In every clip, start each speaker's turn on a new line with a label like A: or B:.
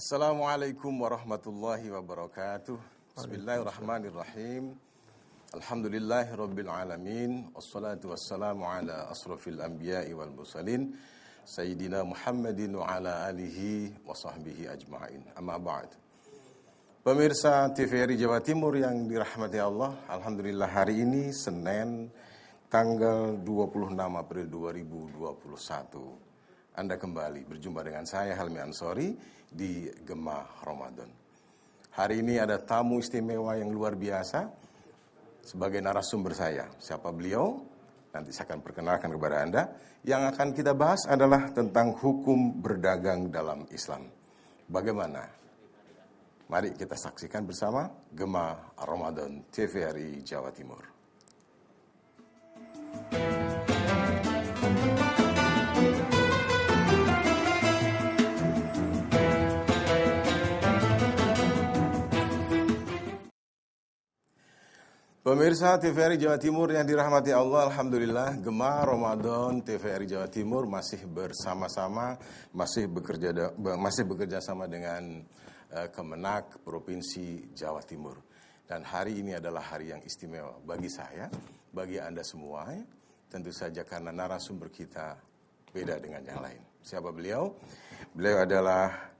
A: Assalamualaikum warahmatullahi wabarakatuh. Bismillahirrahmanirrahim. Alhamdulillahirabbil alamin. Wassalatu wassalamu ala asrofil anbiya'i wal mursalin Sayyidina Muhammadin wa ala alihi wa sahbihi ajma'in. Amma ba'd. Pemirsa TVRI Jawa Timur yang dirahmati Allah, alhamdulillah hari ini Senin tanggal 26 April 2021. Anda kembali berjumpa dengan saya Helmi Ansori di Gema Ramadan. Hari ini ada tamu istimewa yang luar biasa sebagai narasumber saya. Siapa beliau? Nanti saya akan perkenalkan kepada Anda. Yang akan kita bahas adalah tentang hukum berdagang dalam Islam. Bagaimana? Mari kita saksikan bersama Gema Ramadan TVRI Jawa Timur. Pemirsa TVRI Jawa Timur yang dirahmati Allah, alhamdulillah Gema Ramadan TVRI Jawa Timur masih bersama-sama, masih bekerja sama dengan Kemenak Provinsi Jawa Timur. Dan hari ini adalah hari yang istimewa bagi saya, bagi Anda semua, tentu saja karena narasumber kita beda dengan yang lain. Siapa beliau? Beliau adalah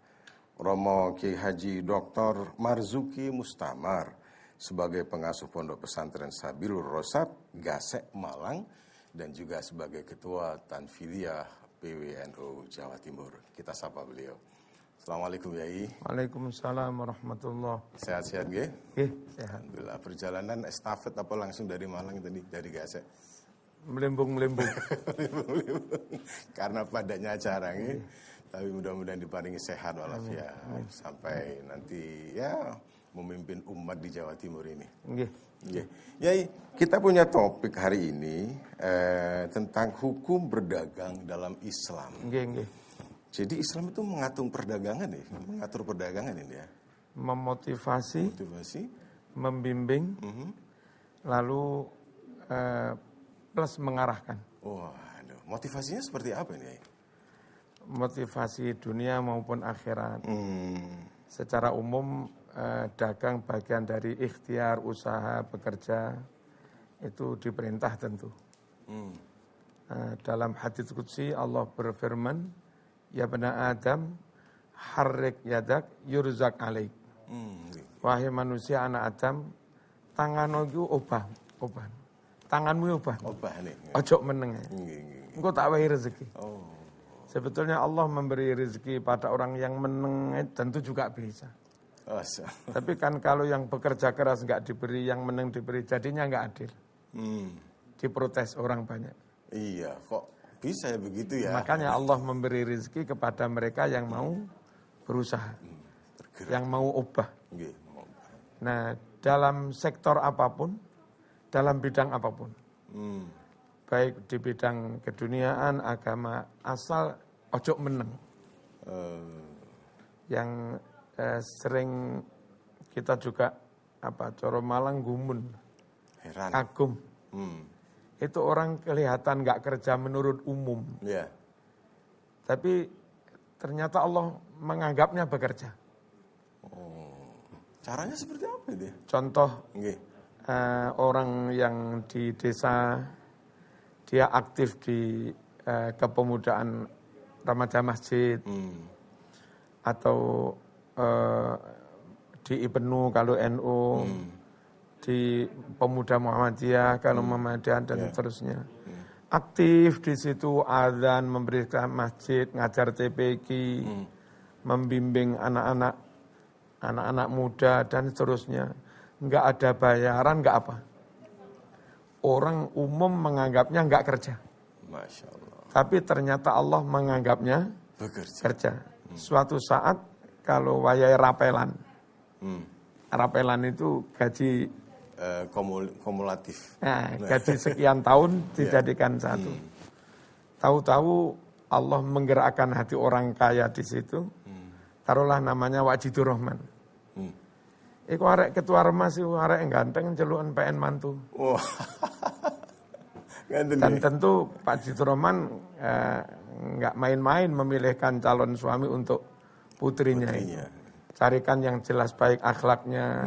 A: Romo Kiai Haji Dr. Marzuki Mustamar sebagai pengasuh Pondok Pesantren Sabilur Rosyad, Gasek, Malang, dan juga sebagai Ketua Tanfidiyah PWNU Jawa Timur. Kita sapa beliau. Assalamualaikum Yai.
B: Waalaikumsalam warahmatullahi.
A: Sehat-sehat nggih?
B: Nggih, sehat.
A: Alhamdulillah. Perjalanan estafet apa langsung dari Malang tadi, dari Gasek?
B: Melimbung-melimbung.
A: Karena padatnya acara nggih. Tapi mudah-mudahan diparingi sehat walafiat sampai nanti ya memimpin umat di Jawa Timur ini.
B: Nggih.
A: Nggih. Yai, kita punya topik hari ini tentang hukum berdagang dalam Islam.
B: Nggih, nggih.
A: Jadi Islam itu mengatur perdagangan ini ya.
B: Memotivasi,
A: Motivasi,
B: membimbing, lalu plus mengarahkan.
A: Waduh, motivasinya seperti apa ini, Yai?
B: Motivasi dunia maupun akhirat. Secara umum dagang bagian dari ikhtiar, usaha, bekerja, itu diperintah tentu. Dalam hadits qudsi Allah berfirman, ya bani Adam, harrik yadak yurzak alaik. Wahai manusia anak Adam, tanganmu obah. Tanganmu obah. Ojo meneng. Engko tak wahi rezeki. Sebetulnya Allah memberi rezeki pada orang yang meneng tentu juga bisa. Tapi kan kalau yang bekerja keras nggak diberi, yang menang diberi, jadinya nggak adil. Diprotes orang banyak.
A: Iya, kok bisa ya begitu ya?
B: Makanya Allah memberi rezeki kepada mereka yang mau berusaha, yang mau ubah. Nah, dalam sektor apapun, dalam bidang apapun, baik di bidang keduniaan, agama, asal ojo menang. Yang sering kita juga coro Malang gumun,
A: heran,
B: kagum. Itu orang kelihatan nggak kerja menurut umum, tapi ternyata Allah menganggapnya bekerja.
A: Caranya seperti apa itu?
B: Contoh, orang yang di desa dia aktif di kepemudaan remaja masjid atau di IPNU kalau NU, di Pemuda Muhammadiyah kalau Muhammadiyah dan seterusnya. Aktif di situ, azan, memberikan masjid, ngajar TPQ, membimbing anak-anak muda dan seterusnya. Enggak ada bayaran, enggak apa. Orang umum menganggapnya enggak kerja.
A: Masya Allah.
B: Tapi ternyata Allah menganggapnya kerja. Suatu saat kalau wayai rapelan, rapelan itu gaji
A: kumulatif.
B: Nah, gaji sekian tahun dijadikan satu. Tahu-tahu Allah menggerakkan hati orang kaya di situ. Taruhlah namanya Wajidur Rahman. Iku arek ketua remas iku arek ganteng celukan PN mantu. Dan tentu Pak Wajidur Rahman nggak main-main memilihkan calon suami untuk putrinya. Carikan yang jelas baik akhlaknya,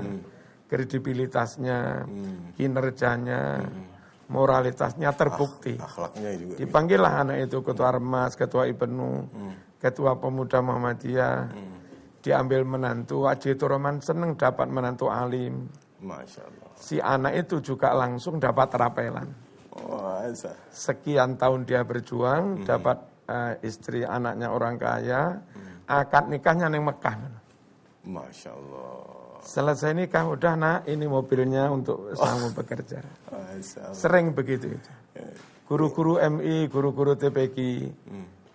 B: kredibilitasnya, kinerjanya, moralitasnya terbukti.
A: Akhlaknya juga.
B: Dipanggillah anak itu ketua Ormas, ketua IPNU, ketua Pemuda Muhammadiyah. Diambil menantu, Haji Turoman senang dapat menantu alim.
A: Masya Allah.
B: Si anak itu juga langsung dapat rapelan. Sekian tahun dia berjuang, dapat istri anaknya orang kaya, akad nikahnya neng Mekah.
A: Masya Allah.
B: Selesai nikah, udah nak, ini mobilnya untuk kamu bekerja. Sering begitu. Guru-guru MI, guru-guru TPQ,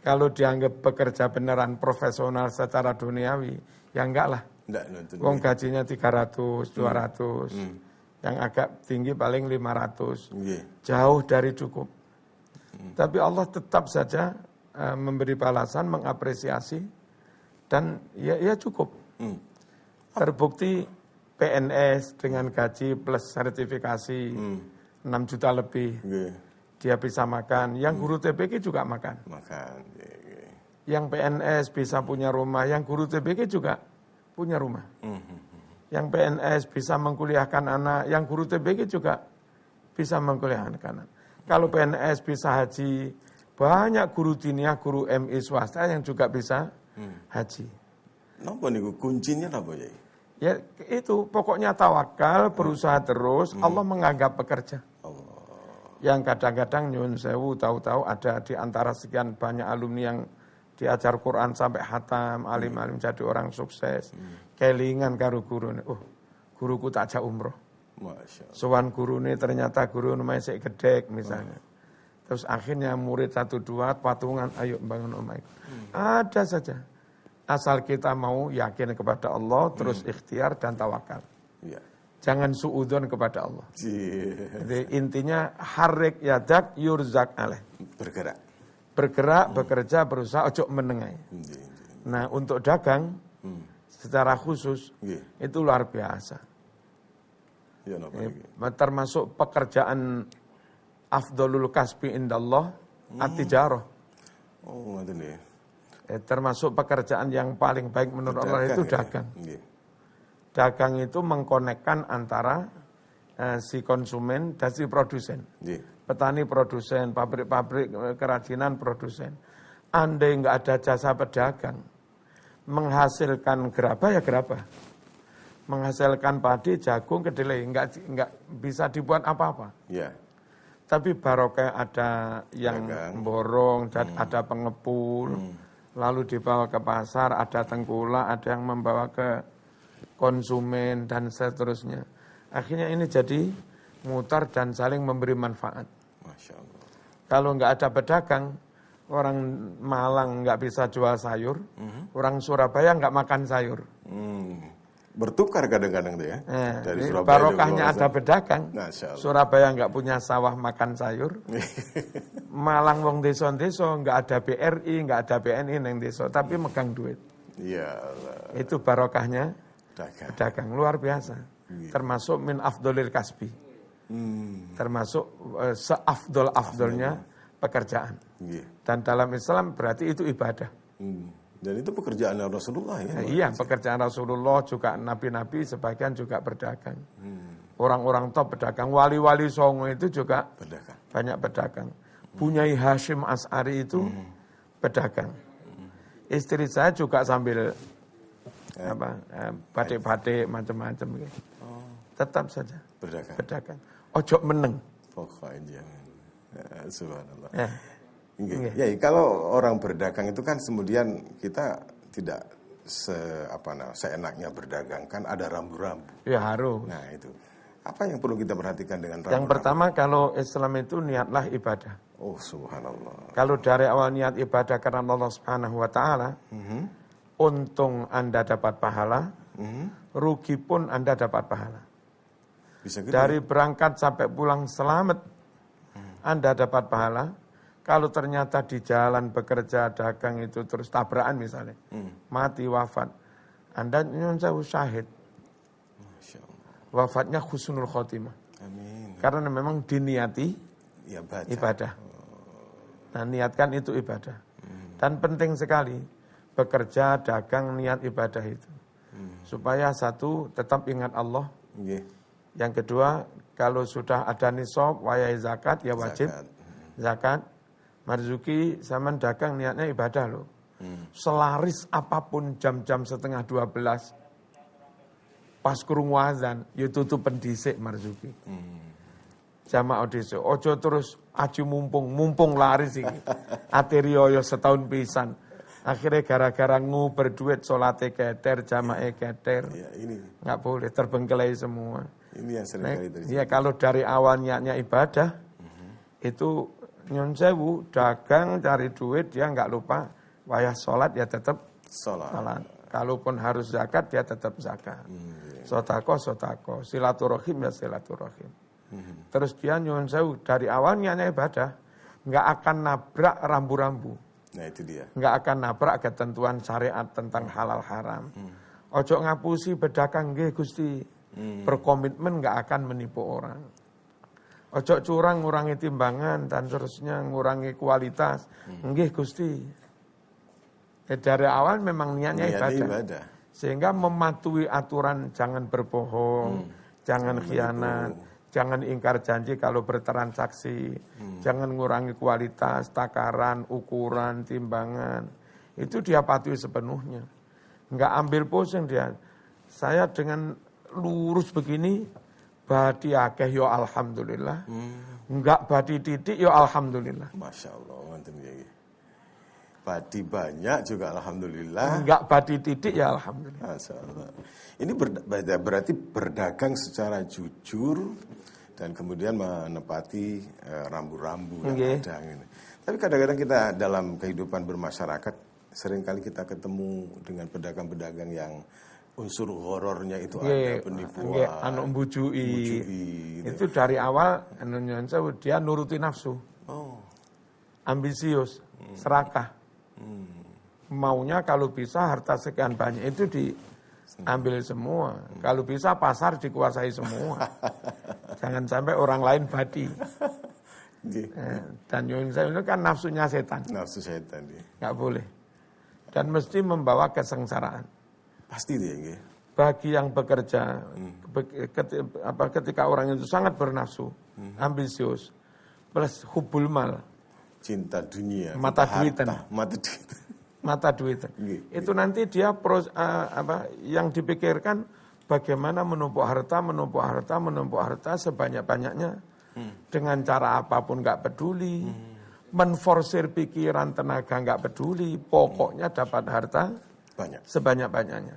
B: kalau dianggap bekerja beneran profesional secara duniawi, ya enggak lah. Wong gajinya 300, 200, yang agak tinggi paling 500, jauh dari cukup. Tapi Allah tetap saja memberi balasan, mengapresiasi, dan ya cukup. Terbukti PNS dengan gaji plus sertifikasi 6 juta lebih, dia bisa makan. Yang guru TPQ juga makan. Yang PNS bisa punya rumah, yang guru TPQ juga punya rumah. Yang PNS bisa mengkuliahkan anak, yang guru TPQ juga bisa mengkuliahkan anak. Kalau PNS bisa haji, banyak guru diniyah, guru MI swasta yang juga bisa haji.
A: Napa niku kuncinya napa ya?
B: Ya itu pokoknya tawakal, berusaha terus, Allah menganggap pekerja. Yang kadang-kadang nyun sewu tahu-tahu ada di antara sekian banyak alumni yang diajar Quran sampai hatam, alim-alim jadi orang sukses. Kelingan karo gurune, guruku tak ajak umroh. Sowan gurune ternyata guru namanya sik gedek misalnya. Terus akhirnya murid 1-2 patungan, ayo bangun omah. Ada saja. Asal kita mau yakin kepada Allah, terus ikhtiar dan tawakal. Jangan suudzon kepada Allah. Jadi intinya harik yadak yurzak alaih. Bergerak, bekerja, berusaha, ojo menengai. Nah untuk dagang, secara khusus, itu luar biasa. Termasuk pekerjaan afdolul kasbi indallah, at-tijarah. Termasuk pekerjaan yang paling baik menurut Allah itu dagang. Dagang itu mengkonekkan antara si konsumen dan si produsen. Petani produsen, pabrik-pabrik kerajinan produsen. Andai nggak ada jasa pedagang, menghasilkan gerabah ya gerabah. Menghasilkan padi, jagung, kedelai, nggak bisa dibuat apa-apa. Tapi barokah ada yang borong, ada pengepul, lalu dibawa ke pasar, ada tengkulak, ada yang membawa ke konsumen, dan seterusnya. Akhirnya ini jadi mutar dan saling memberi manfaat.
A: Masya Allah.
B: Kalau nggak ada pedagang, orang Malang nggak bisa jual sayur, orang Surabaya nggak makan sayur.
A: Bertukar kadang-kadang tuh ya.
B: Dari Surabaya barokahnya ada pedagang. Surabaya nggak punya sawah makan sayur. Malang wong desa-desa nggak ada BRI, nggak ada BNI neng desa, tapi megang duit. Itu barokahnya pedagang luar biasa. Termasuk min afdolil kasbi. Termasuk seafdol-afdolnya pekerjaan. Dan dalam Islam berarti itu ibadah.
A: Dan itu pekerjaan Rasulullah ya?
B: Iya, pekerjaan Rasulullah juga nabi-nabi sebagian juga berdagang. Orang-orang top berdagang, wali-wali songo itu juga banyak berdagang. Bunyai Hashim As'ari itu pedagang. Istri saya juga sambil batik-batik macam-macam gitu. Tetap saja berdagang. Ojo meneng.
A: Pokoknya subhanallah. Ya, kalau orang berdagang itu kan kemudian kita tidak seenaknya berdagang, kan ada rambu-rambu.
B: Ya harus.
A: Nah itu, apa yang perlu kita perhatikan dengan rambu-rambu?
B: Yang pertama kalau Islam itu niatlah ibadah.
A: Oh subhanallah.
B: Kalau dari awal niat ibadah karena Allah Subhanahu Wa Taala, untung Anda dapat pahala, rugi pun Anda dapat pahala. Bisa gitu. Dari berangkat sampai pulang selamat, Anda dapat pahala. Kalau ternyata di jalan bekerja dagang itu terus tabrakan misalnya, mati wafat, Anda nyun sewu syahid. Wafatnya husnul khotimah. Amin. Karena memang diniati ibadah. Nah, niatkan itu ibadah. Dan penting sekali, bekerja, dagang, niat ibadah itu. Supaya satu, tetap ingat Allah. Yang kedua, kalau sudah ada nisab, wayai zakat, ya wajib. Zakat. Marzuki, zaman dagang niatnya ibadah loh. Selaris apapun jam-jam 11:30, pas kurung wazan, ya tutup pendisik marzuki. Jamaah desa, ojo terus aju mumpung laris iki. Ati riyo setahun pisan. Akhirnya gara-gara berduit salate keter, jamaah keter.
A: Ya, ini.
B: Nggak boleh, terbengkelai semua.
A: Ini yang sering kali terjadi.
B: Ya kalau dari awal niatnya ibadah, itu nyun sewu, dagang, cari duit, dia nggak lupa. Wayah sholat, ya tetap sholat. Kalaupun harus zakat, dia tetap zakat. Sotako, silaturahim, ya silaturahim. Terus dia nyuwun sewu dari awalnya ibadah, nggak akan nabrak rambu-rambu.
A: Nah itu dia.
B: Nggak akan nabrak ketentuan syariat tentang halal haram. Ojo ngapusi bedakan nggih Gusti. Berkomitmen nggak akan menipu orang. Ojo curang ngurangi timbangan dan seterusnya ngurangi kualitas. Nggih Gusti. Dari awal memang niatnya ibadah. Sehingga mematuhi aturan jangan berbohong, jangan khianat. Jangan ingkar janji kalau bertransaksi. Jangan ngurangi kualitas, takaran, ukuran, timbangan. Itu dia patuhi sepenuhnya. Enggak ambil pusing dia. Saya dengan lurus begini, badi akeh yo alhamdulillah. Enggak badi titik yo alhamdulillah.
A: Masya Allah. Badi banyak juga alhamdulillah.
B: Enggak badi titik ya alhamdulillah.
A: Masya Allah. Ini berarti berdagang secara jujur dan kemudian menepati rambu-rambu yang ada ini. Tapi kadang-kadang kita dalam kehidupan bermasyarakat seringkali kita ketemu dengan pedagang-pedagang yang unsur horornya itu ada, penipuan,
B: bujui. Itu dari awal dia nuruti nafsu. Ambisius, serakah. Maunya kalau bisa harta sekian banyak itu diambil semua. Kalau bisa pasar dikuasai semua. Jangan sampai orang lain badi. Dan nyuwun sewu itu kan nafsunya setan.
A: Nafsu setan.
B: Nggak boleh. Dan mesti membawa kesengsaraan.
A: Pasti dia.
B: Bagi yang bekerja, ketika orang itu sangat bernafsu, ambisius, plus hubul mal.
A: Cinta dunia,
B: mata duitan. Mata duitan. Itu nanti dia yang dipikirkan bagaimana menumpuk harta sebanyak-banyaknya dengan cara apapun nggak peduli, menforsir pikiran tenaga nggak peduli, pokoknya dapat harta banyak sebanyak-banyaknya.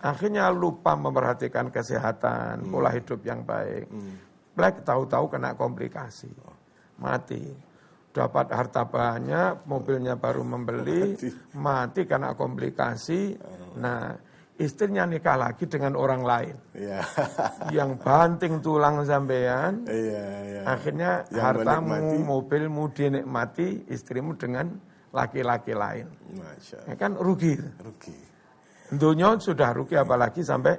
B: Akhirnya lupa memperhatikan kesehatan, pola hidup yang baik. Black tahu-tahu kena komplikasi, mati. Dapat harta banyak, mobilnya baru membeli, mati karena komplikasi. Nah, istrinya nikah lagi dengan orang lain. Yang banting tulang sampean, akhirnya yang hartamu, mobilmu dinikmati, istrimu dengan laki-laki lain. Ya kan rugi. Dunia sudah rugi, apalagi sampai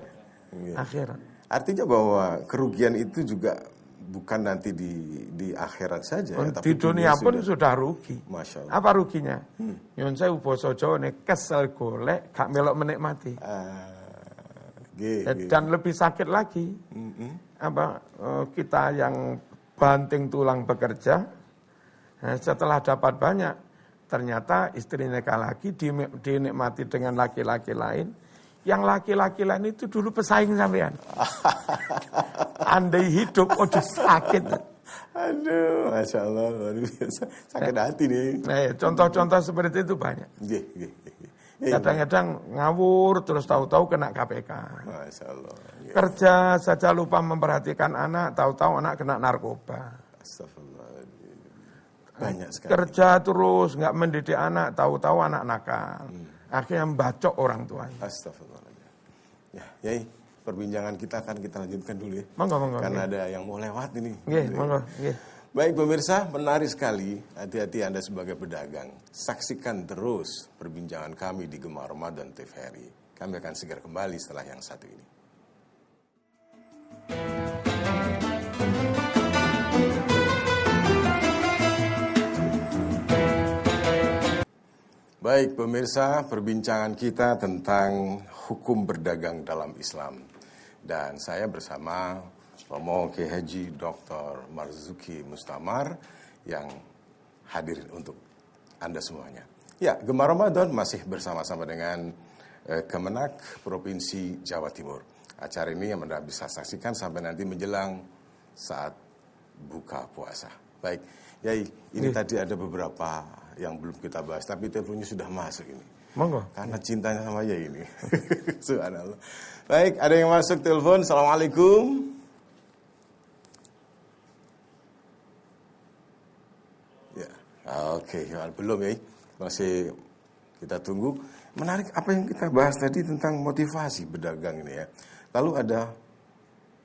B: akhirat.
A: Artinya bahwa kerugian itu juga bukan nanti di akhirat saja.
B: Di dunia pun sudah rugi.
A: Masya Allah.
B: Apa ruginya? Nyun sewu basa Jawa kesel golek, gak melok menikmati. Dan lebih sakit lagi. Kita yang banting tulang bekerja, setelah dapat banyak, ternyata istri nikah lagi, dinikmati dengan laki-laki lain. Yang laki-laki lain itu dulu pesaing sampean. Andai hidup, sakit.
A: Aduh, Masya Allah, luar biasa. Sakit hati nih.
B: Nah, contoh-contoh seperti itu banyak. Kadang-kadang ngawur, terus tahu-tahu kena KPK.
A: Masya Allah.
B: Kerja saja lupa memperhatikan anak, tahu-tahu anak kena narkoba.
A: Astagfirullahaladzim. Banyak sekali.
B: Kerja terus, nggak mendidik anak, tahu-tahu anak nakal. Akhirnya membacok orang tuanya.
A: Astagfirullahaladzim. Ya, Yai, perbincangan kita akan kita lanjutkan dulu ya.
B: Monggo.
A: Karena ada yang mau lewat ini.
B: Monggo.
A: Baik pemirsa, menarik sekali. Hati-hati Anda sebagai pedagang. Saksikan terus perbincangan kami di Gemar Ramadan TVRI. Kami akan segera kembali setelah yang satu ini. Baik pemirsa, perbincangan kita tentang hukum berdagang dalam Islam. Dan saya bersama Romo Kiai Haji Dr. Marzuki Mustamar yang hadir untuk Anda semuanya. Ya, Gemar Ramadan masih bersama-sama dengan Kemenak Provinsi Jawa Timur. Acara ini yang Anda bisa saksikan sampai nanti menjelang saat buka puasa. Baik, Yai, ini tadi ada beberapa yang belum kita bahas, tapi teleponnya sudah masuk ini.
B: Monggo.
A: Karena cintanya sama Yai ini. Subhanallah. Baik, ada yang masuk telepon. Assalamualaikum. Ya, oke, belum Yai. Masih kita tunggu. Menarik apa yang kita bahas tadi tentang motivasi berdagang ini ya. Lalu ada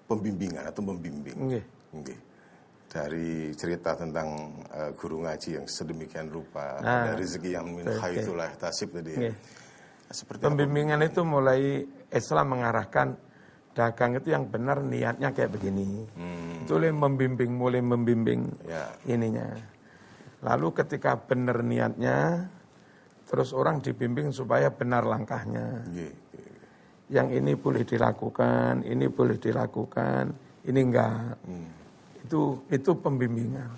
A: pembimbingan atau membimbing. Nggih. Dari cerita tentang guru ngaji yang sedemikian rupa, ada rezeki yang min haitsulah tasib tadi ya. Seperti
B: pembimbingan itu mulai Islam mengarahkan dagang itu yang benar niatnya kayak begini. Itu mulai membimbing
A: ya.
B: Ininya. Lalu ketika benar niatnya, terus orang dibimbing supaya benar langkahnya. Yang ini boleh dilakukan, ini boleh dilakukan, ini enggak. Itu pembimbingan.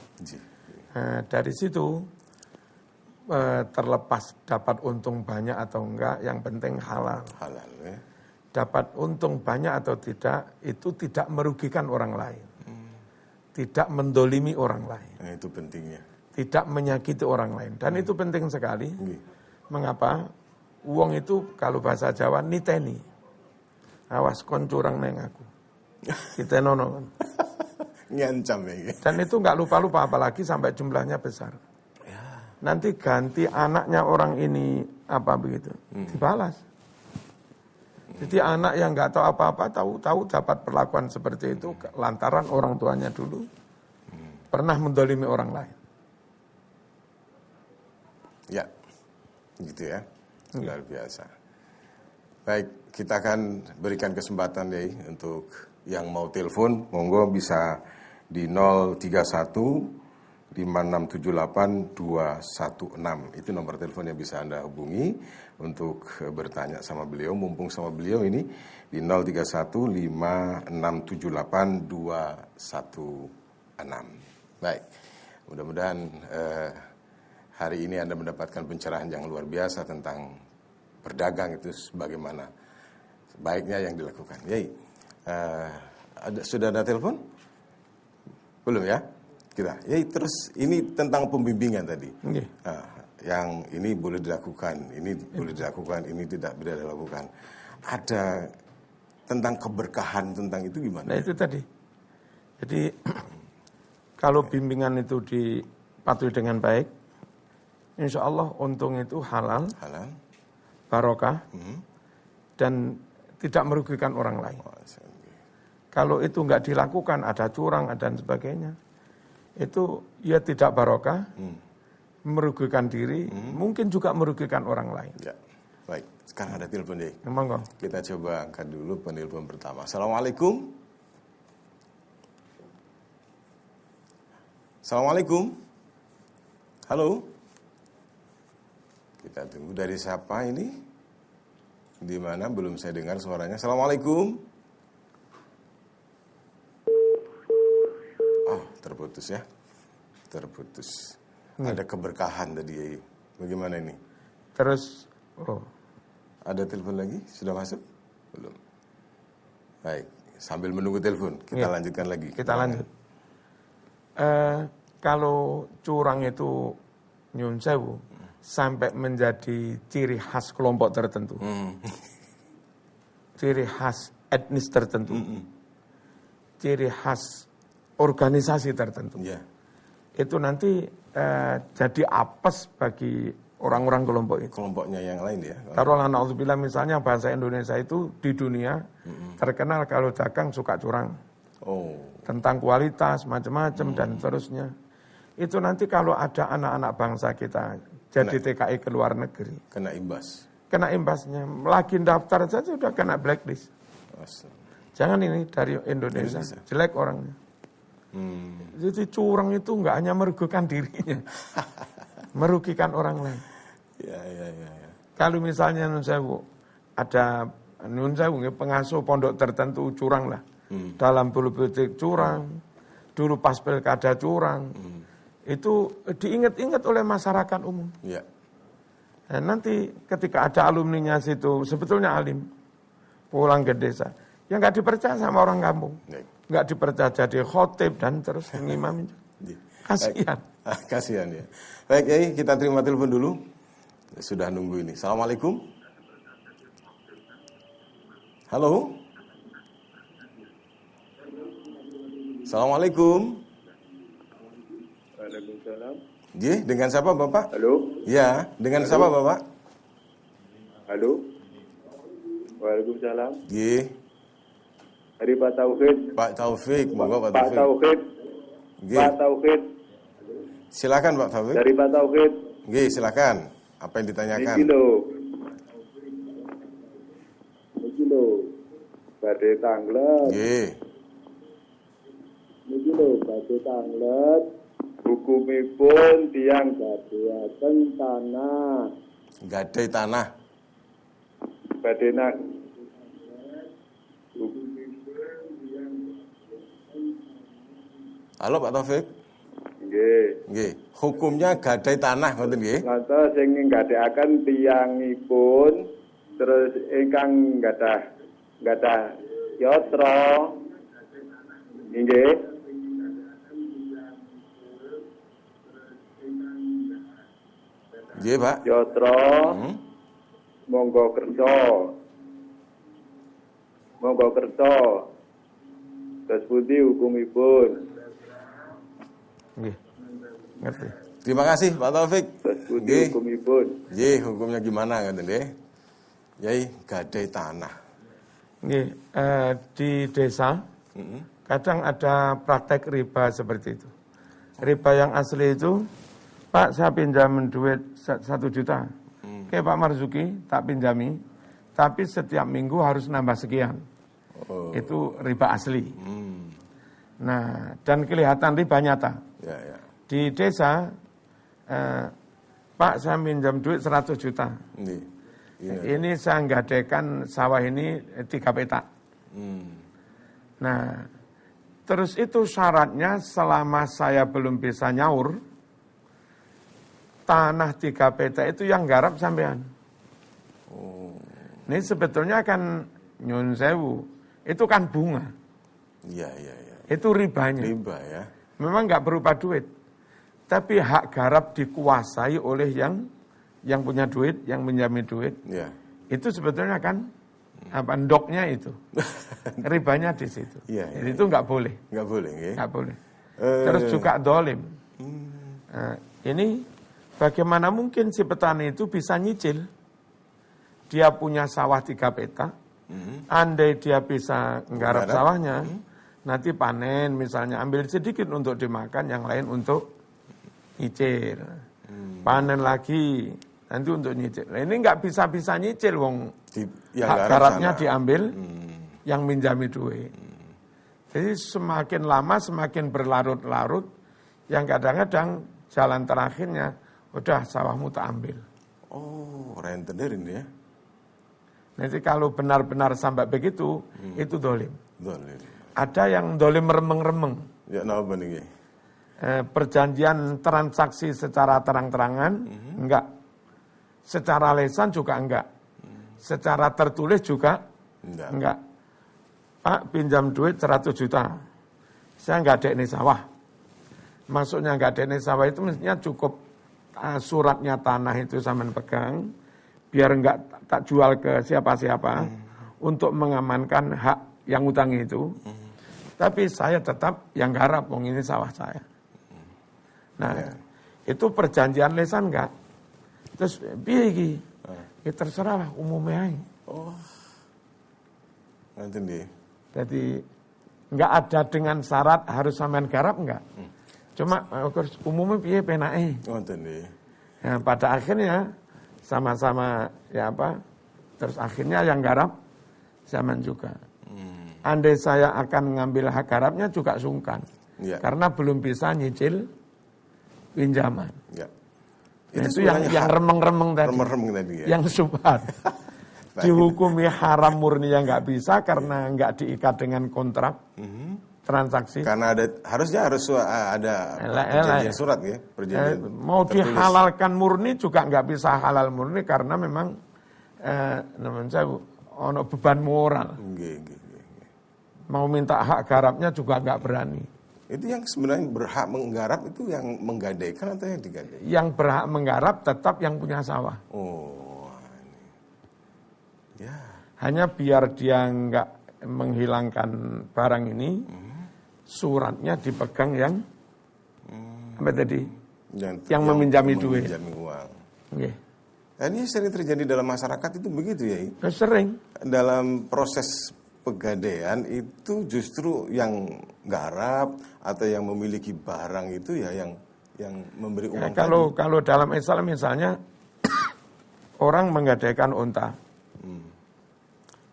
B: Nah, dari situ terlepas dapat untung banyak atau enggak, yang penting halal.
A: Halal ya.
B: Dapat untung banyak atau tidak, itu tidak merugikan orang lain. Tidak mendolimi orang lain.
A: Nah, itu pentingnya.
B: Tidak menyakiti orang lain. Dan itu penting sekali. Mengapa? Uang itu kalau bahasa Jawa niteni. Awas kon curang neng aku. Kita nono.
A: Ngancam ya.
B: Dan itu nggak lupa-lupa, apalagi sampai jumlahnya besar. Nanti ganti anaknya orang ini apa begitu, dibalas. Jadi anak yang nggak tahu apa-apa, tahu dapat perlakuan seperti itu lantaran orang tuanya dulu pernah mendolimi orang lain.
A: Ya, gitu ya, luar biasa. Baik, kita akan berikan kesempatan deh untuk yang mau telepon, monggo bisa di 031 5678 216. Itu nomor telepon yang bisa Anda hubungi untuk bertanya sama beliau, mumpung sama beliau ini di 031 5678 216. Baik, mudah-mudahan hari ini Anda mendapatkan pencerahan yang luar biasa tentang berdagang itu bagaimana baiknya yang dilakukan. Yai, sudah ada telepon? Belum ya? Kita. Yai, terus ini tentang pembimbingan tadi. Yang ini boleh dilakukan, ini boleh dilakukan, ini tidak boleh dilakukan. Ada tentang keberkahan tentang itu gimana?
B: Nah itu tadi. Jadi kalau bimbingan itu dipatuhi dengan baik, insya Allah untung itu halal, barokah, dan tidak merugikan orang lain. Kalau itu nggak dilakukan, ada curang, dan sebagainya, itu ya tidak barokah, merugikan diri, mungkin juga merugikan orang lain.
A: Ya, baik. Sekarang ada telepon deh.
B: Monggo.
A: Kita coba angkat dulu penelpon pertama. Assalamualaikum. Assalamualaikum. Halo. Kita tunggu dari siapa ini? Di mana? Belum saya dengar suaranya. Assalamualaikum. Terputus ya. Terputus. Ada keberkahan tadi. Bagaimana ini?
B: Terus
A: ada telepon lagi? Sudah masuk? Belum. Baik, sambil menunggu telepon, kita lanjutkan lagi.
B: Kita lanjut. Kalau curang itu nyun sewu sampai menjadi ciri khas kelompok tertentu. Ciri khas etnis tertentu. Ciri khas organisasi tertentu. Itu nanti jadi apes bagi orang-orang kelompok itu.
A: Kelompoknya yang lain ya.
B: Taruhlah na'udzubillah misalnya bahasa Indonesia itu di dunia terkenal kalau dagang suka curang. Tentang kualitas macam-macam dan seterusnya. Itu nanti kalau ada anak-anak bangsa kita jadi TKI ke luar negeri.
A: Kena imbas.
B: Kena imbasnya. Lagi daftar saja sudah kena blacklist. Jangan ini dari Indonesia. Jelek orangnya. Jadi curang itu nggak hanya merugikan dirinya, merugikan orang lain.
A: Ya.
B: Kalau misalnya nun sewu ada nun sewu pengasuh pondok tertentu curang lah. Dalam politik curang, dulu pas pilkada curang. Itu diingat-ingat oleh masyarakat umum.
A: Ya.
B: Nah, nanti ketika ada alumninya situ sebetulnya alim pulang ke desa, yang nggak dipercaya sama orang kampung, nggak dipercaya jadi khotib dan terus ngimamin. Kasihan.
A: Kasihan ya. Baik, Yai, kita terima telepon dulu. Sudah nunggu ini. Assalamualaikum. Halo. Assalamualaikum.
C: Waalaikumsalam.
A: Ji, dengan siapa Bapak?
C: Halo.
A: Ya, dengan siapa Bapak?
C: Halo. Waalaikumsalam.
A: Ji.
C: Dari Pak Taufik.
A: Pak Taufik, monggo Pak
C: Pak
A: Taufik.
C: Taufik.
A: Ji.
C: Pak Taufik.
A: Silakan Pak Taufik.
C: Dari Pak Taufik.
A: Ji, silakan. Apa yang ditanyakan?
C: Niki lho. Badhe tanglet.
A: Ji.
C: Niki lho badhe tanglet. Hukumipun tiyang gadheaken tanah.
A: Gadai tanah.
C: Badhe nak.
A: Halo Pak Taufik.
C: Nggih.
A: Nggih. Hukumnya gadai tanah ngoten nggih.
C: Ngantos sing nggadhekaken tiyangipun terus ingkang gadah yatra. Nggih.
A: Nggih, Pak.
C: Yatra. Monggo kerja. Monggo kerja. Terus pundi hukumipun?
B: Nggih. Ngerti.
A: Terima kasih Pak Taufik.
C: Terus pundi
A: Nggih.
C: hukumipun?
A: Nggih, hukumnya gimana ngoten nggih? Yai, gadai tanah.
B: Nggih, di desa kadang ada praktek riba seperti itu. Riba yang asli itu, Pak saya pinjam duit 1 juta. Oke Pak Marzuki, tak pinjami. Tapi setiap minggu harus nambah sekian. Itu riba asli. Nah, dan kelihatan riba nyata.
A: Ya.
B: Di desa, Pak saya pinjam duit 100 juta. Ini saya nggadekan sawah ini 3 petak. Nah, terus itu syaratnya selama saya belum bisa nyaur, tanah 3 petak itu yang garap sampean. Ini sebetulnya kan nyun sewu, itu kan bunga.
A: Iya.
B: Itu ribanya.
A: Riba ya.
B: Memang nggak berupa duit. Tapi hak garap dikuasai oleh yang punya duit, yang menjamin duit.
A: Ya.
B: Itu sebetulnya kan ndoknya itu. Ribanya di situ.
A: Iya.
B: Jadi itu nggak boleh.
A: Nggak boleh nggih.
B: Nggak boleh. Terus juga dolim. Nah, ini bagaimana mungkin si petani itu bisa nyicil? Dia punya sawah 3 petak. Andai dia bisa nggarap sawahnya, nanti panen misalnya ambil sedikit untuk dimakan, yang lain untuk nyicil. Panen lagi, nanti untuk nyicil. Nah, ini nggak bisa nyicil, wong hak garapnya diambil, yang minjami duit. Jadi semakin lama semakin berlarut-larut, yang kadang-kadang jalan terakhirnya, udah sawahmu tak ambil.
A: Oh, rentenir ini ya.
B: Nanti kalau benar-benar sampai begitu, itu dolim.
A: Dolim.
B: Ada yang dolim remeng-remeng.
A: Ya, napa niki?
B: Perjanjian transaksi secara terang-terangan, enggak. Secara lesan juga enggak. Secara tertulis juga enggak. Pak, pinjam duit 100 juta. Saya enggak ada ini sawah. Maksudnya enggak ada ini sawah itu mestinya cukup suratnya tanah itu sampean pegang, biar enggak tak jual ke siapa-siapa untuk mengamankan hak yang utangi itu. Tapi saya tetap yang garap, wong ini sawah saya. Nah, itu perjanjian lesan enggak? Terus piye iki? Ya terserah lah, umumnya aja.
A: Oh. Nanti nih.
B: Jadi enggak ada dengan syarat harus sampean garap enggak. Cuma umumnya piye penake.
A: Nanti nih.
B: Nah, pada akhirnya sama-sama terus akhirnya yang garap zaman juga. Andai saya akan mengambil hak garapnya juga sungkan. Ya. Karena belum bisa nyicil pinjaman.
A: Ya.
B: Itu yang remeng-remeng tadi.
A: Remeng-remeng tadi ya.
B: Yang subhat. Dihukumi haram murni yang nggak bisa karena nggak diikat dengan kontrak transaksi.
A: Karena harusnya harus ada perjanjian surat ya.
B: Mau
A: tertulis.
B: Dihalalkan murni juga nggak bisa halal murni karena memang namanya ono beban moral. Mau minta hak garapnya juga nggak berani.
A: Itu yang sebenarnya berhak menggarap itu yang menggadaikan atau yang digadaikan?
B: Yang berhak menggarap tetap yang punya sawah.
A: Oh, ya.
B: Hanya biar dia nggak menghilangkan barang ini, suratnya dipegang yang apa tadi? Yang meminjami duit.
A: Meminjami uang.
B: Okay.
A: Nah, ini sering terjadi dalam masyarakat itu begitu ya?
B: Sering.
A: Dalam proses pegadaian itu justru yang garap atau yang memiliki barang itu ya yang memberi uang.
B: Kalau dalam Islam misalnya orang menggadaikan unta,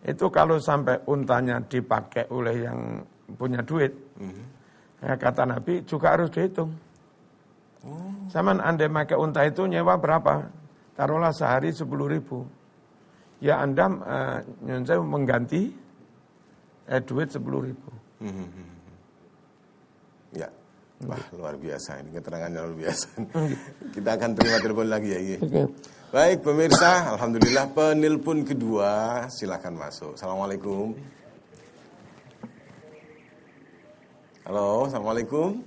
B: itu kalau sampai untanya dipakai oleh yang punya duit, ya kata Nabi juga harus dihitung. Zaman Anda pakai unta itu nyewa berapa? Taruhlah sehari 10.000. Ya Anda mengganti duit 10.000.
A: Ya, wah luar biasa ini, keterangannya luar biasa. Kita akan terima telepon lagi ya. Okay. Baik pemirsa, alhamdulillah penelpon kedua, silakan masuk. Assalamualaikum. Halo, assalamualaikum.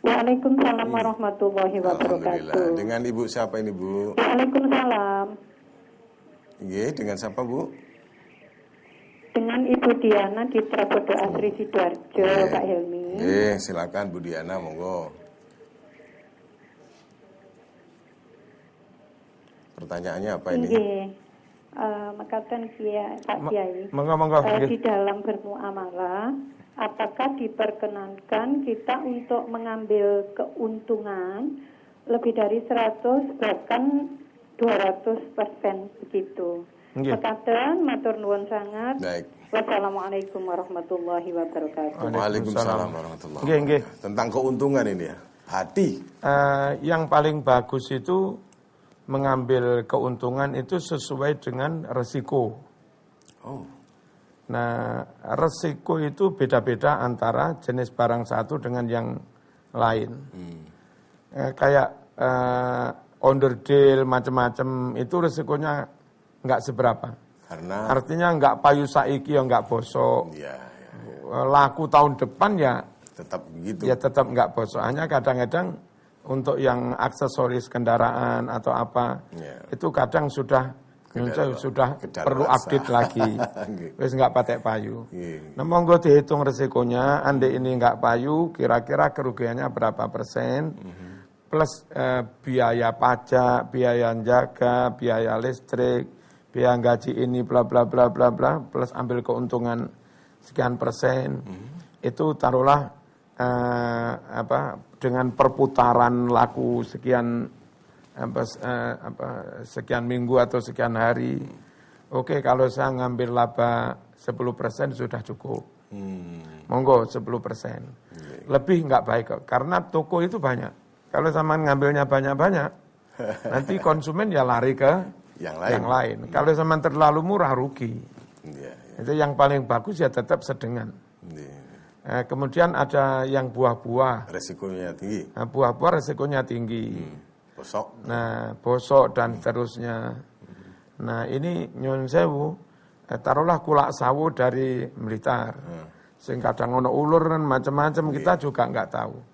D: Waalaikumsalam warahmatullahi wabarakatuh.
A: Alhamdulillah. Dengan ibu siapa ini bu?
D: Waalaikumsalam.
A: Iya, dengan siapa bu?
D: Dengan Ibu Diana di Trabodo Asri Sidoarjo, Pak Helmi.
A: Silakan Bu Diana, monggo. Pertanyaannya apa ini?
D: Mekaten Pak Kiai.
B: Monggo.
D: Di dalam bermuamalah, apakah diperkenankan kita untuk mengambil keuntungan lebih dari 100 bahkan 200% begitu? Mekaten, matur nuwun sangat.
A: Baik.
D: Wassalamualaikum warahmatullahi wabarakatuh.
A: Waalaikumsalam warahmatullahi wabarakatuh. Tentang keuntungan ini ya, hati.
B: Yang paling bagus itu mengambil keuntungan itu sesuai dengan resiko. Nah, resiko itu beda-beda antara jenis barang satu dengan yang lain. Kayak onderdil macam-macam itu resikonya nggak seberapa.
A: Karena
B: artinya nggak payu saiki ya nggak bosok.
A: Ya.
B: Laku tahun depan ya
A: tetap begitu.
B: Ya tetap nggak bosok. Hanya kadang-kadang untuk yang aksesoris kendaraan atau apa itu kadang sudah perlu update lagi. Wis nggak pakai payu. Nah monggo dihitung resikonya. Andai ini nggak payu, kira-kira kerugiannya berapa persen? Plus biaya pajak, biaya jaga, biaya listrik, biaya gaji ini bla bla bla bla bla, plus ambil keuntungan sekian persen. Itu taruhlah dengan perputaran laku sekian sekian minggu atau sekian hari. Oke, kalau saya ngambil laba 10% sudah cukup. Monggo 10%. Lebih nggak baik kok, karena toko itu banyak. Kalau sama ngambilnya banyak-banyak, nanti konsumen ya lari ke yang lain. Kalau sama terlalu murah rugi. Itu yang paling bagus ya tetap sedengan. Kemudian ada yang buah-buah.
A: Resikonya tinggi.
B: Nah, buah-buah resikonya tinggi.
A: Bosok.
B: Nah, bosok dan seterusnya. Nah, ini nyun sewu, taruhlah kulak sawu dari Blitar. Sehingga kadang ono ulur dan macam-macam kita juga nggak tahu.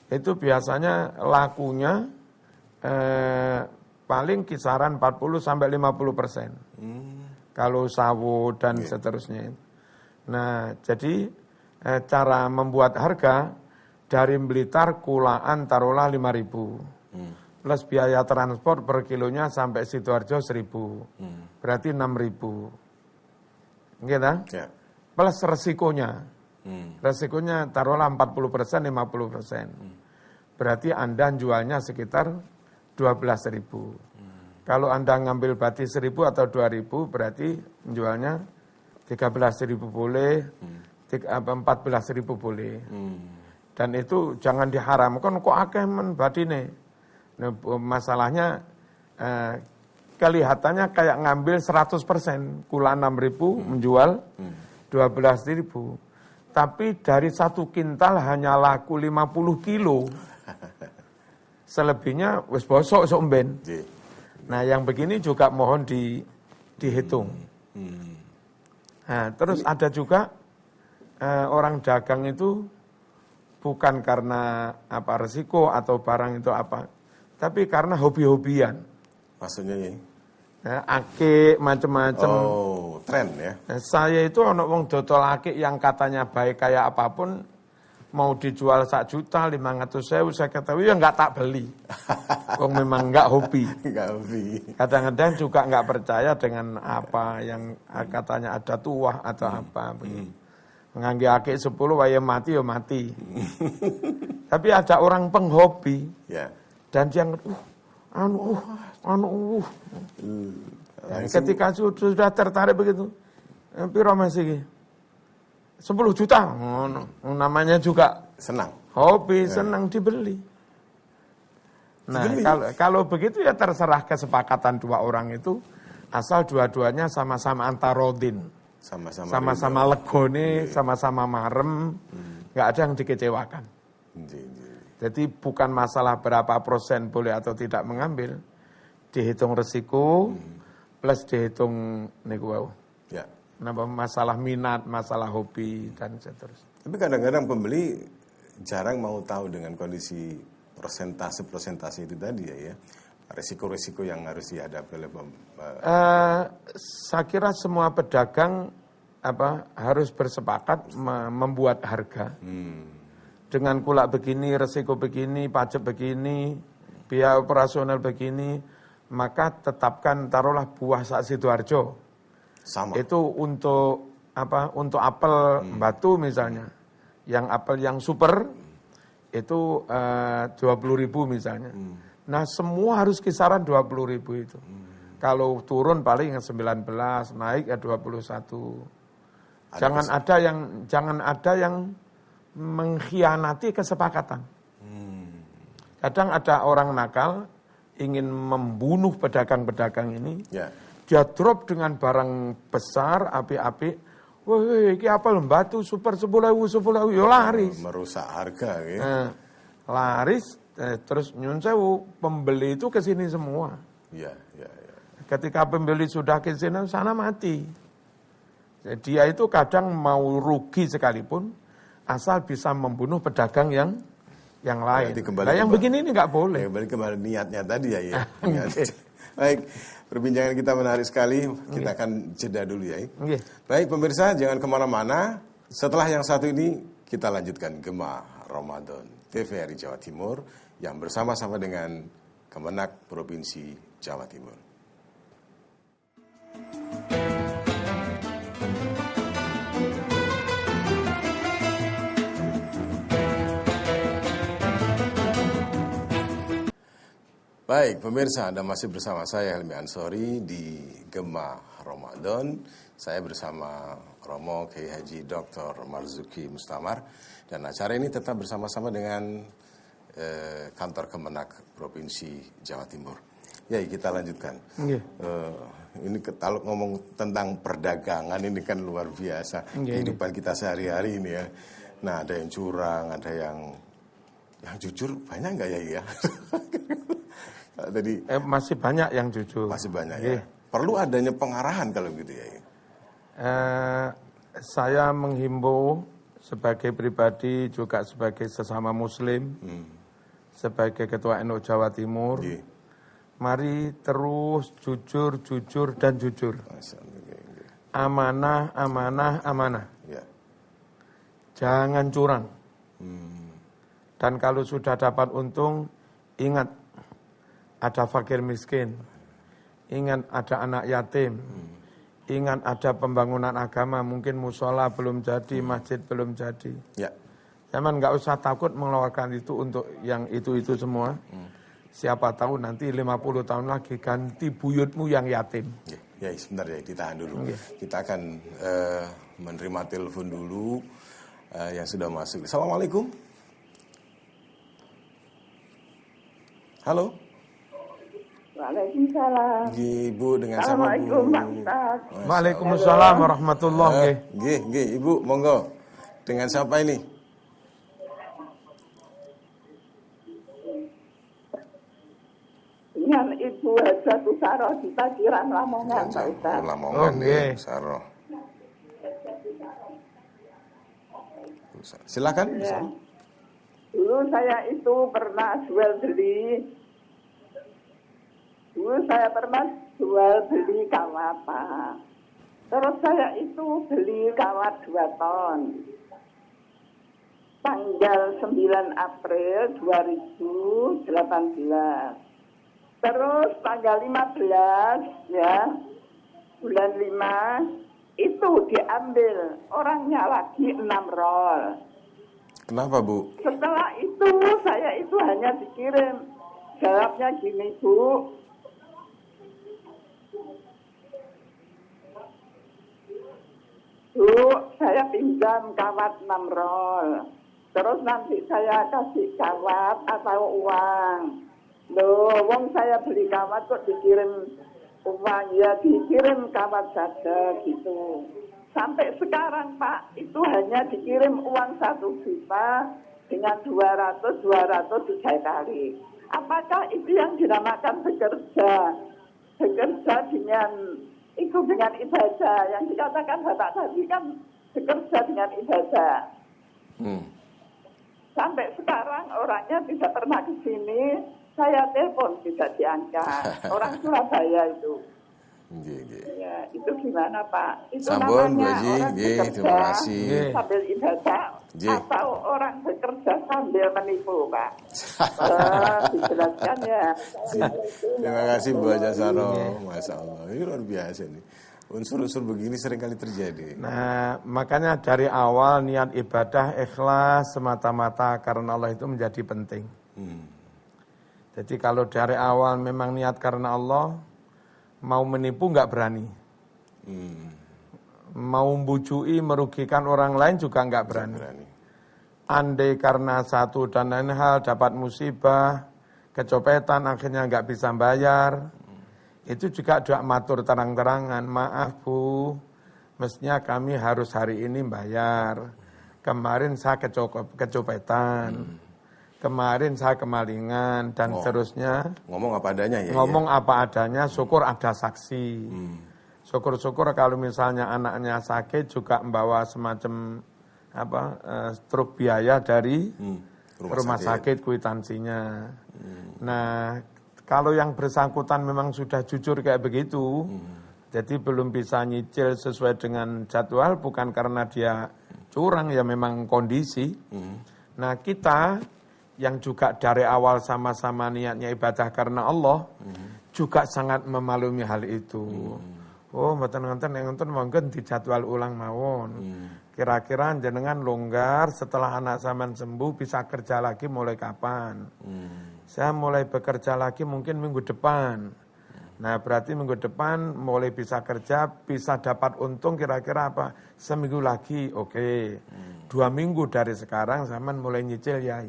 B: Itu biasanya lakunya paling kisaran 40-50%. Kalau sawo dan seterusnya. Nah, jadi cara membuat harga dari Blitar kulaan taruhlah 5.000. Plus biaya transport per kilonya sampai Sidoarjo 1.000. Berarti 6.000. Gitu? Ya. Plus resikonya. Resikonya taruhlah 40%, 50%. Berarti Anda jualnya sekitar 12.000. Kalau Anda ngambil berarti 1.000 atau 2.000 berarti jualnya 13.000 boleh, 14.000 boleh. Dan itu jangan diharamkan kok akeh men badine. Nah, masalahnya kelihatannya kayak ngambil 100%. Kula 6.000 menjual 12.000. Tapi dari 1 kintal hanya laku 50 kilo. Selebihnya wis bosok sok mben. Nah, yang begini juga mohon dihitung. Nah, terus ada juga orang dagang itu bukan karena apa resiko atau barang itu apa, tapi karena hobi-hobian.
A: Maksudnya ya?
B: Akik macam-macam.
A: Oh, tren ya.
B: Nah, saya itu ono wong dodol akik yang katanya baik kayak apapun, mau dijual 1 juta 500.000 saya kata ya nggak tak beli. Wong memang nggak hobi.
A: Nggak hobi.
B: Kadang-kadang juga nggak percaya dengan apa yang katanya ada tuah atau apa begitu. Ngangge akik 10 wae mati ya mati. Tapi ada orang penghobi.
A: Ya.
B: Dan yang ketika sudah tertarik begitu, piro Mas iki? 10 juta. Namanya juga
A: senang.
B: Hobi, senang dibeli. Nah, kalau begitu ya terserah kesepakatan 2 orang itu, asal dua-duanya sama-sama antarodin. Sama-sama legone, sama-sama marem, nggak ada yang dikecewakan. Jadi bukan masalah berapa persen boleh atau tidak mengambil, dihitung resiko plus dihitung niku wau.
A: Ya.
B: Masalah minat, masalah hobi dan seterusnya.
A: Tapi kadang-kadang pembeli jarang mau tahu dengan kondisi persentase itu tadi ya. Resiko-resiko yang harus dihadapi oleh
B: saya kira semua pedagang harus bersepakat membuat harga. Dengan kulak begini, resiko begini, pajak begini, biaya operasional begini, maka tetapkan taruhlah buah sak Sidoarjo.
A: Sama.
B: Itu untuk apel batu misalnya. Yang apel yang super itu 20.000 misalnya. Nah, semua harus kisaran 20.000 itu. Kalau turun paling 19, naik ya 21. Jangan ada yang mengkhianati kesepakatan. Kadang ada orang nakal ingin membunuh pedagang-pedagang ini. Ya. Dia drop dengan barang besar, api-api. Wah, ini apa batu super 10.000 ya laris.
A: Merusak harga ya.
B: Laris, terus nyun sewu, pembeli itu ke sini semua.
A: Ya.
B: Ketika pembeli sudah ke sini, sana mati. Dia itu kadang mau rugi sekalipun, asal bisa membunuh pedagang yang lain. Nah, yang begini ini nggak boleh.
A: Kembali ke niatnya tadi ya. Baik, perbincangan kita menarik sekali. Kita akan jeda dulu ya. Baik pemirsa, jangan kemana-mana. Setelah yang satu ini, kita lanjutkan Gema Ramadan TVRI Jawa Timur yang bersama-sama dengan Kemenak Provinsi Jawa Timur. Baik, pemirsa, Anda masih bersama saya Helmi Ansori di Gema Ramadan. Saya bersama Romo Kiai Haji Dr. Marzuki Mustamar. Dan acara ini tetap bersama-sama dengan kantor Kemenak Provinsi Jawa Timur. Ya, kita lanjutkan. Ini kalau ngomong tentang perdagangan ini kan luar biasa. Kehidupan kita sehari-hari ini ya. Nah, ada yang curang, ada yang jujur, banyak nggak ya? Tadi
B: masih banyak yang jujur.
A: Masih banyak ya. Perlu adanya pengarahan kalau gitu ya.
B: Saya menghimbau sebagai pribadi juga sebagai sesama Muslim, sebagai Ketua NU Jawa Timur, mari terus jujur dan jujur. Amanah. Ya. Jangan curang. Dan kalau sudah dapat untung, ingat ada fakir miskin, ingat ada anak yatim, ingat ada pembangunan agama, mungkin musola belum jadi, masjid belum jadi. Ya. Zaman nggak usah takut mengeluarkan itu untuk yang itu semua. Siapa tahu nanti 50 tahun lagi ganti buyutmu yang yatim.
A: Ya, sebentar ya, ditahan dulu. Kita akan menerima telepon dulu yang sudah masuk. Assalamualaikum. Halo.
D: Waalaikumsalam.
A: Ibu dengan sama Bu.
D: Assalamualaikum Pak Ustaz.
B: Waalaikumsalam warahmatullahi.
A: Nggih, Ibu, monggo. Dengan siapa ini?
D: Dengan Ibu Hajat Usaro di Paciran Lamongan Pak Ustaz.
A: Lamongan
B: nggih.
A: Saroh. Silakan.
D: Ya. Dulu saya itu pernah jual beli. Kawat Pak. Terus saya itu beli kawat 2 ton. Tanggal 9 April 2018. Terus tanggal 15 ya, bulan 5 itu diambil orangnya lagi 6 roll.
A: Kenapa, Bu?
D: Setelah itu saya itu hanya dikirim. Jawabnya gini, Bu. Bu, saya pinjam kawat 6 roll. Terus nanti saya kasih kawat atau uang. Loh, wong saya beli kawat kok dikirim uang? Ya dikirim kawat saja gitu. Sampai sekarang Pak, itu hanya dikirim uang 1 juta dengan 200 3 kali. Apakah itu yang dinamakan bekerja? Bekerja dengan ibadah. Yang dikatakan Bapak tadi kan bekerja dengan ibadah. Sampai sekarang orangnya tidak pernah ke sini. Saya telepon tidak diangkat. Orang Surabaya itu. Ya, itu gimana Pak? Itu
A: Sampun, Bu
D: namanya
A: Haji.
D: orang bekerja
A: Terima kasih.
D: sambil ibadah atau orang bekerja sambil menipu Pak? Dijelaskan ya.
A: Terima kasih Bu Haja Saroh. Masya Allah, ini luar biasa nih. Unsur-unsur begini seringkali terjadi.
B: Nah, makanya dari awal niat ibadah ikhlas semata-mata karena Allah itu menjadi penting. Jadi kalau dari awal memang niat karena Allah, mau menipu nggak berani. Mau membujui, merugikan orang lain juga nggak berani. Andai karena satu dan lain hal dapat musibah, kecopetan akhirnya nggak bisa bayar, itu juga doa matur terang-terangan, maaf Bu, mestinya kami harus hari ini bayar. Kemarin saya kecopetan, kemarin saya kemalingan, dan seterusnya.
A: Ngomong apa adanya ya?
B: Ngomong apa adanya, syukur ada saksi. Syukur-syukur kalau misalnya anaknya sakit juga membawa semacam struk biaya dari rumah sakit kwitansinya. Nah, kalau yang bersangkutan memang sudah jujur kayak begitu, jadi belum bisa nyicil sesuai dengan jadwal, bukan karena dia curang, ya memang kondisi. Nah, kita yang juga dari awal sama-sama niatnya ibadah karena Allah, juga sangat memaklumi hal itu. Oh, mboten-wonten monggon dijadwal ulang mawon. Kira-kira jenengan longgar setelah anak sampean sembuh bisa kerja lagi mulai kapan? Saya mulai bekerja lagi mungkin minggu depan. Nah, berarti minggu depan mulai bisa kerja, bisa dapat untung kira-kira apa? Seminggu lagi, oke. 2 minggu dari sekarang sampean mulai nyicil ya.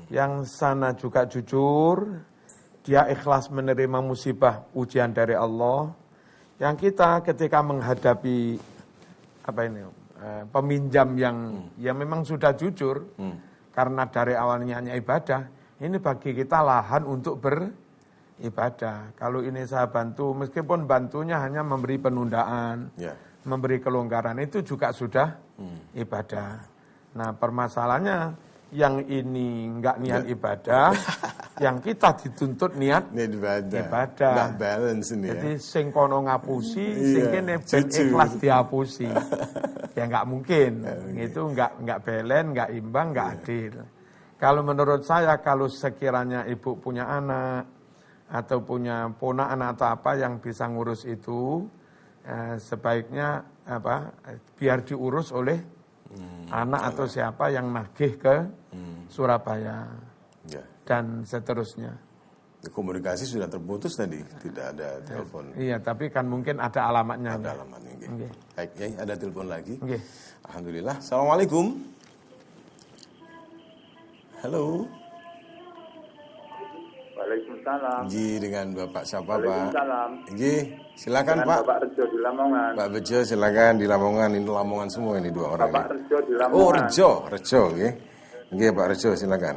B: Yang sana juga jujur, dia ikhlas menerima musibah ujian dari Allah. Yang kita ketika menghadapi peminjam yang memang sudah jujur, karena dari awalnya hanya ibadah, ini bagi kita lahan untuk beribadah. Kalau ini saya bantu, meskipun bantunya hanya memberi penundaan, memberi kelonggaran, itu juga sudah ibadah. Nah, permasalahannya yang ini enggak niat ibadah, yang kita dituntut niat ibadah.
A: Enggak balance ini ya.
B: Jadi sing kono ngapusi, sing kene ben ikhlas dihapusi. Ya enggak mungkin. Itu enggak balance, enggak imbang, enggak adil. Kalau menurut saya, kalau sekiranya ibu punya anak atau punya ponakan atau apa yang bisa ngurus itu, sebaiknya biar diurus oleh anak atau siapa yang nagih ke Surabaya dan seterusnya.
A: Komunikasi sudah terputus tadi, tidak ada telepon.
B: Iya, tapi kan mungkin ada alamatnya.
A: Ada alamatnya.
B: Okay.
A: Baik, ya, ada telepon lagi.
B: Okay.
A: Alhamdulillah. Assalamualaikum. Halo.
C: Waalaikumsalam.
A: Nggih, dengan Bapak siapa, Pak?
C: Waalaikumsalam.
A: Nggih, silakan
C: Dengan
A: Pak.
C: Bapak Rejo di Lamongan.
A: Pak Bejo silakan di Lamongan. Ini Lamongan semua ini dua orang.
C: Bapak
A: ini.
C: Rejo di Lamongan.
A: Oh, Rejo nggih. Nggih, Pak Rejo silakan.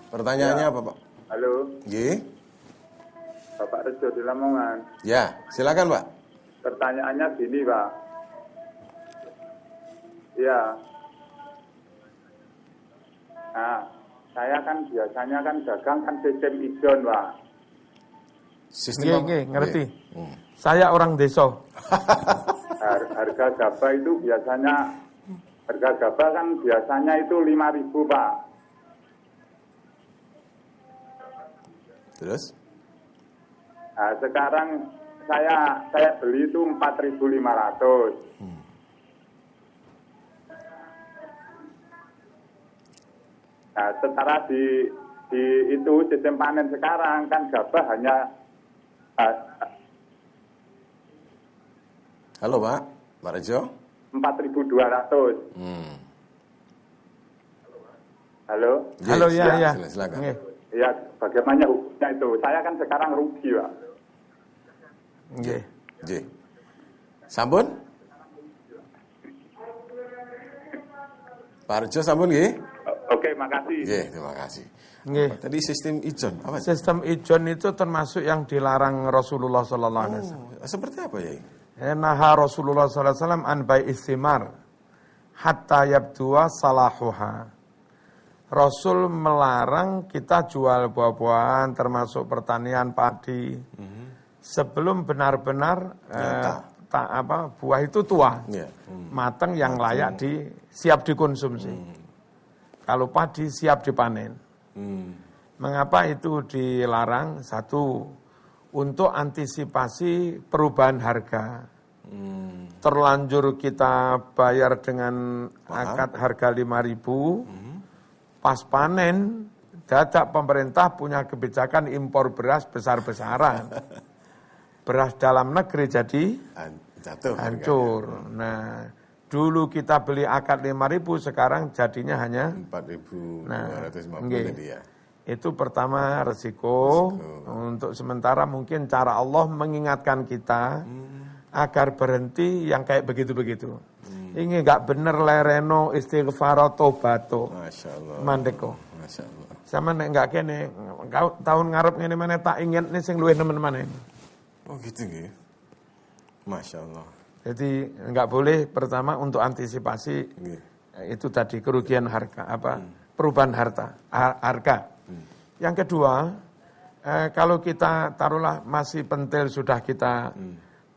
A: Pertanyaannya apa, Pak?
C: Halo,
A: Nggih.
C: Bapak Rejo di Lamongan.
A: Ya, silakan, Pak.
C: Pertanyaannya gini, Pak. Ya. Nah, saya kan biasanya kan dagang kan sistem ijon, Pak.
A: Sistem
B: Nggih, ngerti.
A: Nggih.
B: Saya orang desa.
C: Harga gabah itu biasanya kan biasanya itu 5.000, Pak.
A: Terus?
C: Nah, sekarang saya beli itu 4.500. Nah, secara di itu sistem panen sekarang kan gabah hanya
A: Halo, Pak. Pak Rejo.
C: 4.200. Halo?
A: Nggih,
B: Halo, ya.
A: Silakan.
B: Nggih.
C: Ya, bagaimana hukumnya itu? Saya kan sekarang rugi, Pak.
B: Nggih.
A: Nggih. Sampun? Pak Rejo sampun nggih?
C: Oke, makasih.
A: Nggih, terima kasih.
B: Nggih.
A: Tadi sistem ijon apa sih?
B: Sistem ijon itu termasuk yang dilarang Rasulullah sallallahu alaihi wasallam.
A: Seperti apa ya?
B: Naha Rasulullah sallallahu alaihi wasallam an bai'is thimar hatta yabdua salahuha. Rasul melarang kita jual buah-buahan termasuk pertanian padi sebelum benar-benar buah itu tua, matang yang layak siap dikonsumsi. Kalau padi siap dipanen. Mengapa itu dilarang? Satu, untuk antisipasi perubahan harga. Terlanjur kita bayar dengan akad harga 5.000. Pas panen, dadak pemerintah punya kebijakan impor beras besar-besaran. Beras dalam negeri jadi
A: jatuh
B: hancur. Nah, dulu kita beli akad 5.000, sekarang jadinya hanya
A: 4.250 tadi ya.
B: Itu pertama resiko. Untuk sementara mungkin cara Allah mengingatkan kita agar berhenti yang kayak begitu-begitu. Ini enggak bener lereno istighfar tobato.
A: Masyaallah.
B: Mandeko.
A: Masyaallah.
B: Sama nek enggak kene tahun ngarep ngene meneh tak inget nih sing luwih nemen maneh.
A: Oh gitu nggih. Masyaallah.
B: Jadi enggak boleh pertama untuk antisipasi itu tadi kerugian harga perubahan harga. Yang kedua, kalau kita taruhlah masih pentil sudah kita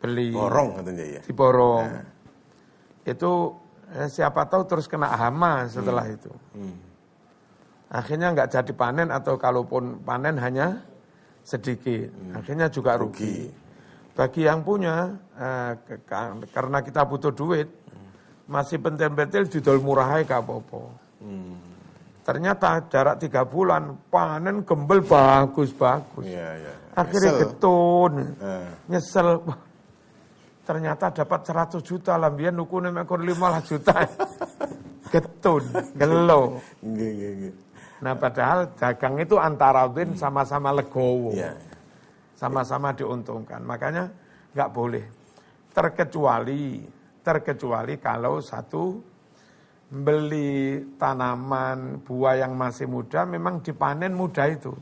B: beli
A: borong katanya ya.
B: Diborong. Itu siapa tahu terus kena hama setelah itu. Akhirnya nggak jadi panen atau kalaupun panen hanya sedikit. Akhirnya juga rugi. Bagi yang punya, karena kita butuh duit, masih pentil-pentil didol murahai gak apa-apa. Ternyata jarak 3 bulan, panen gembel bagus-bagus. Akhirnya getun, nyesel. Ternyata dapat 100 juta, lambian nukune mekor 15 juta. Getun, gelo. Nah padahal dagang itu antara win sama-sama legowo. Sama-sama diuntungkan. Makanya nggak boleh. Terkecuali kalau satu beli tanaman buah yang masih muda memang dipanen muda itu.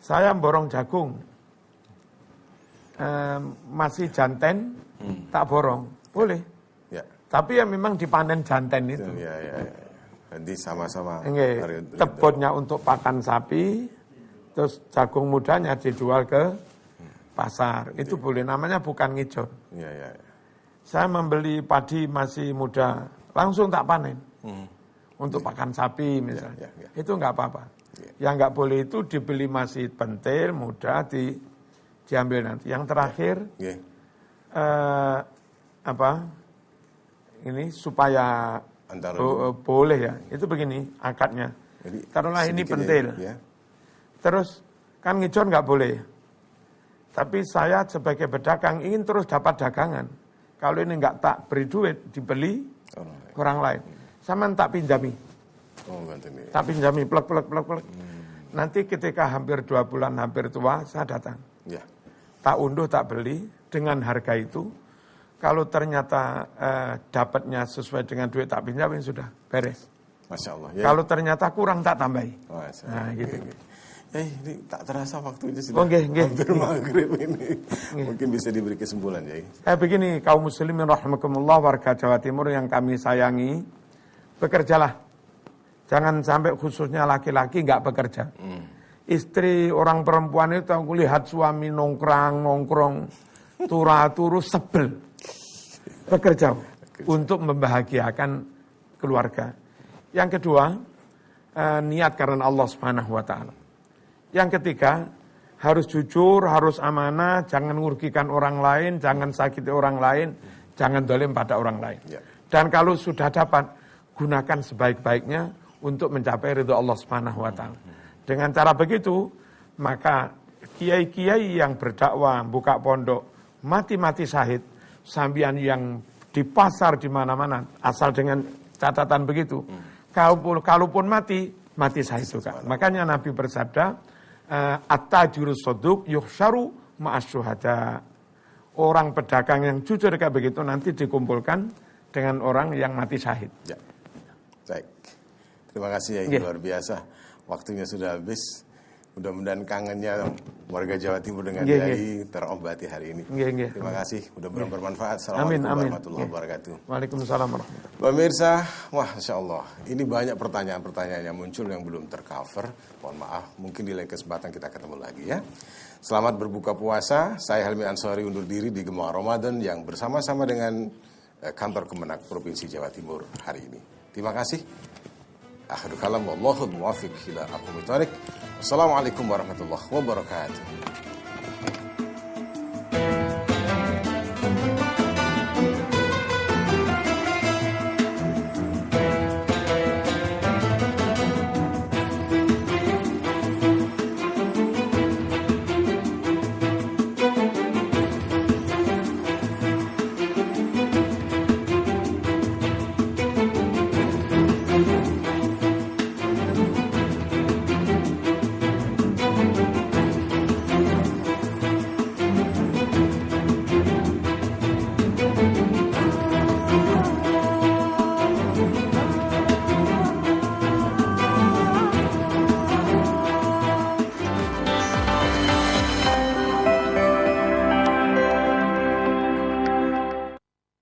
B: Saya borong jagung. Masih janten, tak borong, boleh. Tapi ya memang dipanen janten itu.
A: Nanti sama-sama.
B: Kebunnya untuk pakan sapi, terus jagung mudanya dijual ke pasar. Itu boleh, namanya bukan ngijon. Saya membeli padi masih muda, langsung tak panen. Untuk pakan sapi misalnya. Itu nggak apa-apa. Yang nggak boleh itu dibeli masih pentil, muda, diambil nanti. Yang terakhir ini supaya boleh ya. Itu begini akadnya. Taruhlah ini pentil. Terus kan ngijon nggak boleh. Tapi saya sebagai pedagang ingin terus dapat dagangan. Kalau ini nggak tak beri duit, dibeli orang lain. Sama tak pinjami.
A: Oh, ganti nih.
B: Tak pinjami plek. Nanti ketika hampir 2 bulan, hampir tua, saya datang.
A: Ya.
B: Tak unduh, tak beli dengan harga itu. Kalau ternyata dapatnya sesuai dengan duit tak pinjamin, sudah beres.
A: Masya Allah. Ya.
B: Kalau ternyata kurang, tak tambahi.
A: Masya Allah.
B: Nah, gitu.
A: Ini tak terasa waktunya sudah
B: Nggih.
A: hampir maghrib ini. Mungkin bisa diberi kesimpulan, ya.
B: Begini, kaum muslimin rahimakumullah, warga Jawa Timur yang kami sayangi, bekerjalah. Jangan sampai khususnya laki-laki nggak bekerja. Istri orang perempuan itu aku lihat suami nongkrong, turu sebel. Bekerja untuk membahagiakan keluarga. Yang kedua, niat karena Allah Subhanahu wa taala. Yang ketiga, harus jujur, harus amanah, jangan merugikan orang lain, jangan sakiti orang lain, jangan dolim pada orang lain.
A: Ya.
B: Dan kalau sudah dapat, gunakan sebaik-baiknya untuk mencapai ridho Allah Subhanahu wa taala. Dengan cara begitu, maka kiai-kiai yang berdakwah, buka pondok, mati-mati syahid, sambian yang di pasar di mana-mana, asal dengan catatan begitu. Kalaupun mati syahid juga. Makanya Nabi bersabda, at-tajirus shadiq yuhsyaru ma'asyuhada. Orang pedagang yang jujur kayak begitu nanti dikumpulkan dengan orang yang mati syahid.
A: Ya. Baik. Terima kasih, ya, luar biasa. Waktunya sudah habis. Mudah-mudahan kangennya warga Jawa Timur dengan Yai terobati hari ini. Terima kasih, mudah-mudahan bermanfaat. Assalamualaikum warahmatullahi wabarakatuh.
B: Waalaikumsalam warahmatullahi wabarakatuh.
A: Pemirsa, wah, Insya Allah, ini banyak pertanyaan-pertanyaan yang muncul yang belum tercover. Mohon maaf, mungkin di lain kesempatan kita ketemu lagi, ya. Selamat berbuka puasa. Saya Helmi Ansori undur diri di Gema Ramadan yang bersama-sama dengan kantor Kemenak Provinsi Jawa Timur hari ini. Terima kasih. Akhirul kalam, wallahul muwaffiq ila aqwamit thoriq. Wassalamualaikum warahmatullahi wabarakatuh.